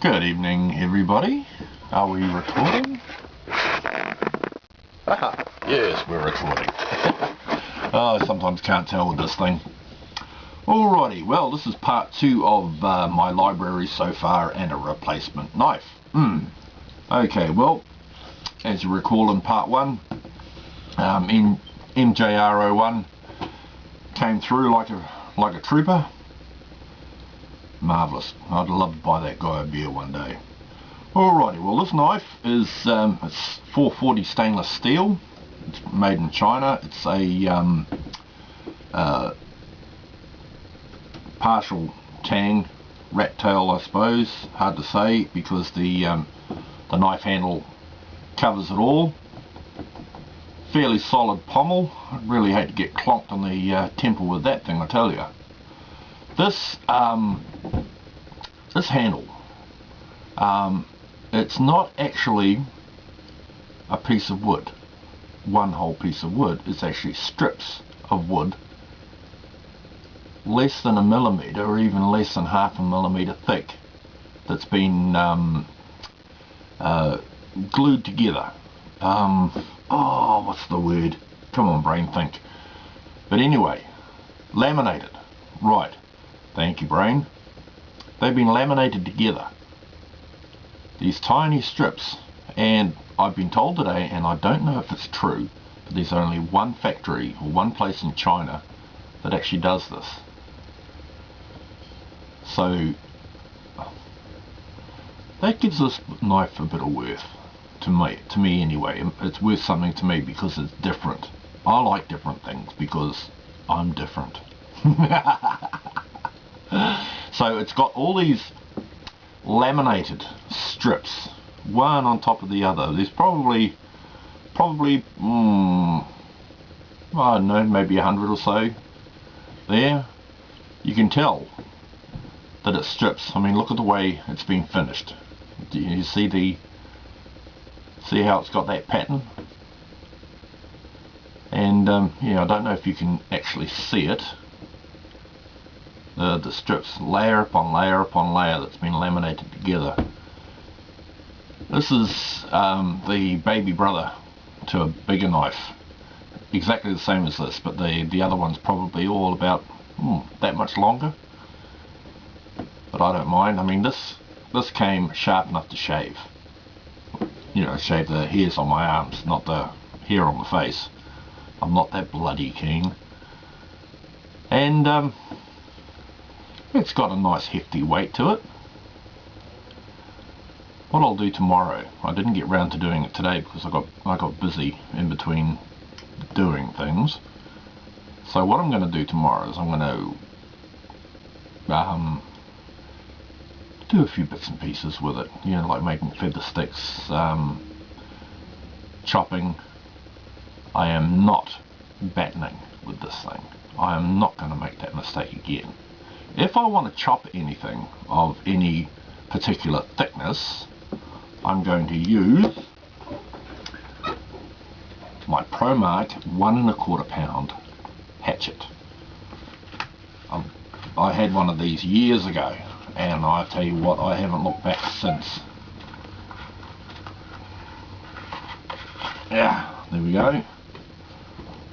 Good evening, everybody. Are we recording? Yes, we're recording. I sometimes can't tell with this thing. Alrighty, well, this is part 2 of my library so far and a replacement knife. Okay, well, as you recall in part 1, in MJR01 came through like a trooper. Marvellous. I'd love to buy that guy a beer one day. Alrighty, well, this knife is it's 440 stainless steel. It's made in China. It's a partial tang, rat tail, I suppose. Hard to say because the knife handle covers it all. Fairly solid pommel. I'd really hate to get clonked on the temple with that thing, I tell you. This handle, it's not actually a piece of wood, one whole piece of wood. It's actually strips of wood less than a millimetre or even less than half a millimetre thick that's been glued together. What's the word? Come on, brain, think. But anyway, laminated. Right. Thank you, brain. They've been laminated together. These tiny strips, and I've been told today, and I don't know if it's true, but there's only one factory or one place in China that actually does this. So that gives this knife a bit of worth to me anyway. It's worth something to me because it's different. I like different things because I'm different. So it's got all these laminated strips, one on top of the other. There's probably I don't know, maybe 100 or so there. You can tell that it's strips. I mean, look at the way it's been finished. Do you see how it's got that pattern? And yeah, I don't know if you can actually see it. The strips, layer upon layer upon layer, that's been laminated together. This is the baby brother to a bigger knife, exactly the same as this, but the other one's probably all about that much longer. But I don't mind. I mean, this came sharp enough to shave. You know, shave the hairs on my arms, not the hair on the face. I'm not that bloody keen. And it's got a nice hefty weight to it. What I'll do tomorrow, I didn't get round to doing it today because I got busy in between doing things. So what I'm going to do tomorrow is I'm going to do a few bits and pieces with it. You know, like making feather sticks, chopping. I am not battening with this thing. I am not going to make that mistake again. If I want to chop anything of any particular thickness, I'm going to use my ProMark 1 1/4 pound hatchet. I had one of these years ago, and I tell you what, I haven't looked back since. Yeah, there we go.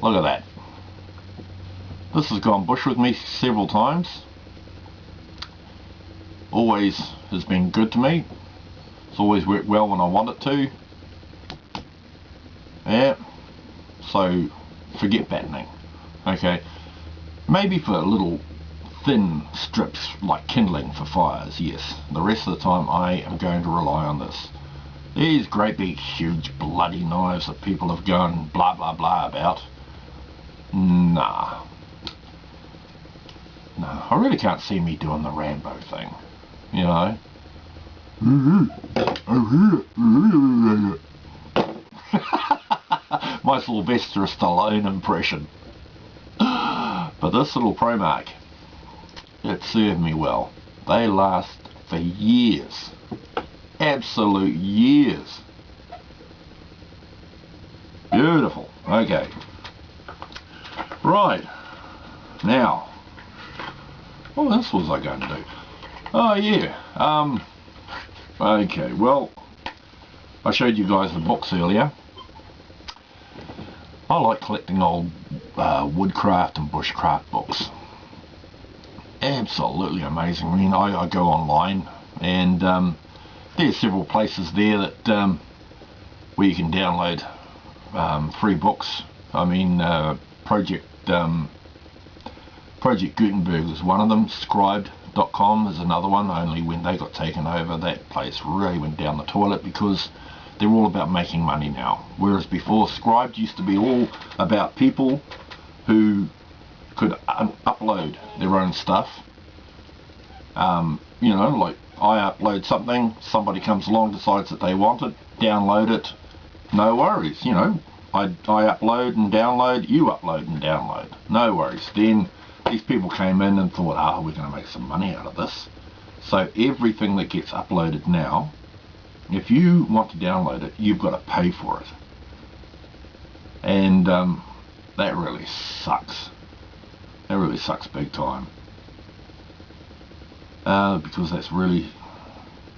Look at that. This has gone bush with me several times. Always has been good to me. It's always worked well when I want it to. Yeah. So forget battening. Okay. Maybe for little thin strips like kindling for fires, yes. The rest of the time I am going to rely on this. These great big huge bloody knives that people have gone blah blah blah about. Nah. No, I really can't see me doing the Rambo thing. You know, my Sylvester Stallone impression. But this little ProMark, it served me well. They last for years, absolute years. Beautiful. Okay. Right. Now, what else was I going to do? Oh yeah, Okay, well, I showed you guys the books earlier. I like collecting old woodcraft and bushcraft books. Absolutely amazing. I mean, I go online and there's several places there that where you can download free books. I mean, Project Gutenberg is one of them. Scribed.com is another one. Only when they got taken over, that place really went down the toilet because they're all about making money now. Whereas before, Scribed used to be all about people who could upload their own stuff. You know, like I upload something, somebody comes along, decides that they want it, download it, no worries. You know, I upload and download, you upload and download, no worries. Then these people came in and thought, we're going to make some money out of this. So everything that gets uploaded now, if you want to download it, you've got to pay for it. And that really sucks. That really sucks big time. Because that's really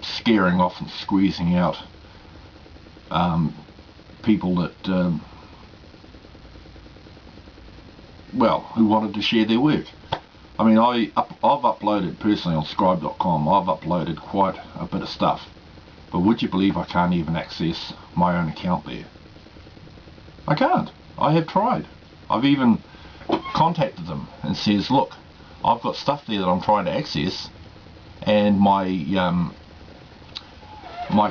scaring off and squeezing out people that, well, who wanted to share their work. I mean, I've uploaded personally on Scribe.com, I've uploaded quite a bit of stuff. But would you believe I can't even access my own account there? I can't. I have tried. I've even contacted them and says, look, I've got stuff there that I'm trying to access, and my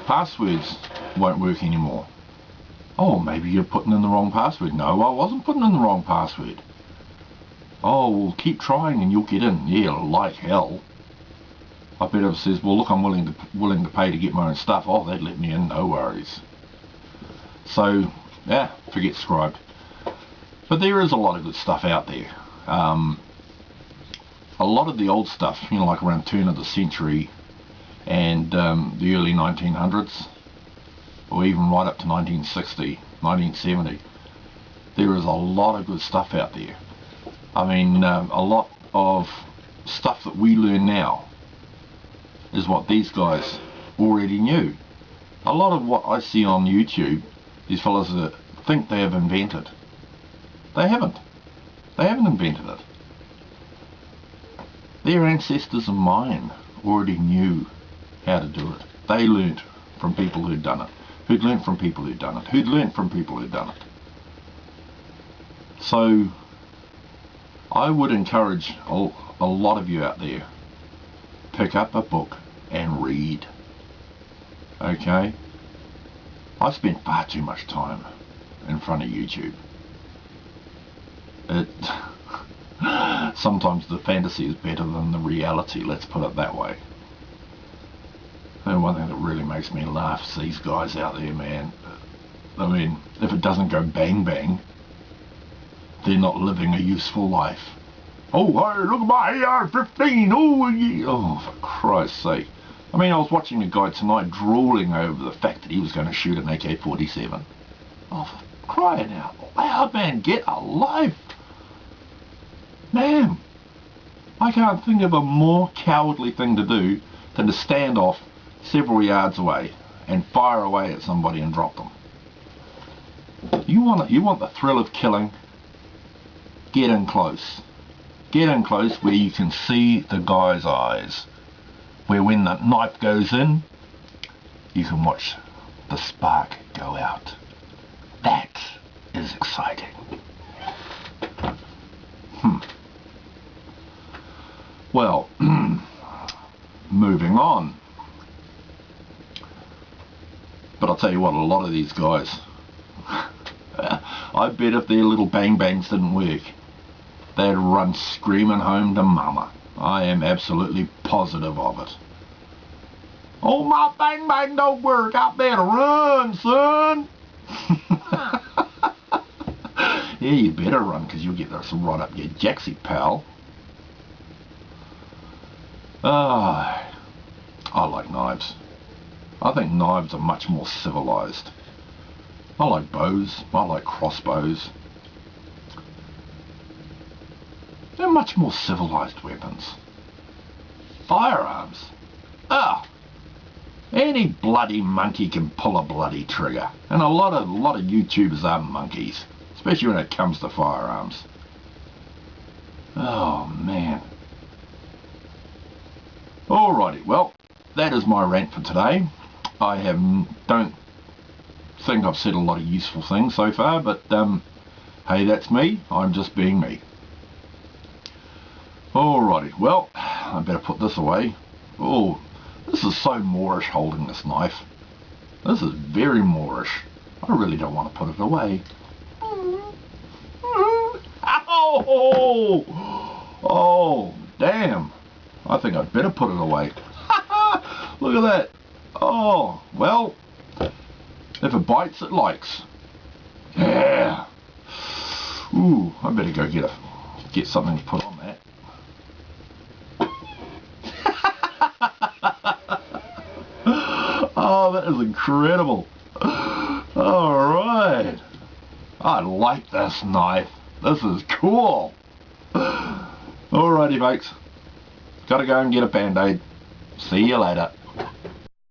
passwords won't work anymore. Oh, maybe you're putting in the wrong password. No, I wasn't putting in the wrong password. Oh, well, keep trying and you'll get in. Yeah, like hell. I bet it says, well, look, I'm willing to pay to get my own stuff. Oh, they'd let me in, no worries. So, yeah, forget Scribed. But there is a lot of good stuff out there. A lot of the old stuff, you know, like around turn of the century and the early 1900s, or even right up to 1960, 1970, there is a lot of good stuff out there. I mean, a lot of stuff that we learn now is what these guys already knew. A lot of what I see on YouTube, these fellas that think they have invented, they haven't. They haven't invented it. Their ancestors and mine already knew how to do it. They learnt from people who'd done it, who'd learnt from people who'd done it, who'd learnt from people who'd done it. So I would encourage a lot of you out there, pick up a book and read. Okay? I spent far too much time in front of YouTube. Sometimes the fantasy is better than the reality, let's put it that way. And one thing that really makes me laugh is these guys out there, man. I mean, if it doesn't go bang bang, they're not living a useful life. Oh, hey, look at my AR-15, oh, yeah. Oh, for Christ's sake. I mean, I was watching a guy tonight drooling over the fact that he was going to shoot an AK-47. Oh, for crying out loud, man, get a life. Man, I can't think of a more cowardly thing to do than to stand off several yards away and fire away at somebody and drop them. You want the thrill of killing? Get in close. Get in close where you can see the guy's eyes. Where when the knife goes in, you can watch the spark go out. That is exciting. Well, moving on. But I'll tell you what, a lot of these guys, I bet if their little bang bangs didn't work, they'd run screaming home to mama. I am absolutely positive of it. Oh, my bang bang don't work, I better run, son. Yeah, you better run, because you'll get this right up your jacksie, pal. I like knives. I think knives are much more civilized. I like bows. I like crossbows. They're much more civilized weapons. Firearms. Any bloody monkey can pull a bloody trigger, and a lot of YouTubers are monkeys, especially when it comes to firearms. Oh man. Alrighty, well, that is my rant for today. I don't think I've said a lot of useful things so far, but hey, that's me. I'm just being me. Alrighty, well, I better put this away. Oh, this is so Moorish holding this knife. This is very Moorish. I really don't want to put it away. Ow! Oh, damn. I think I'd better put it away. Look at that. Oh, well, if it bites, it likes. Yeah. Ooh, I better go get something to put on that. Oh, that is incredible. Alright. I like this knife. This is cool. Alrighty, folks. Gotta go and get a band-aid. See you later.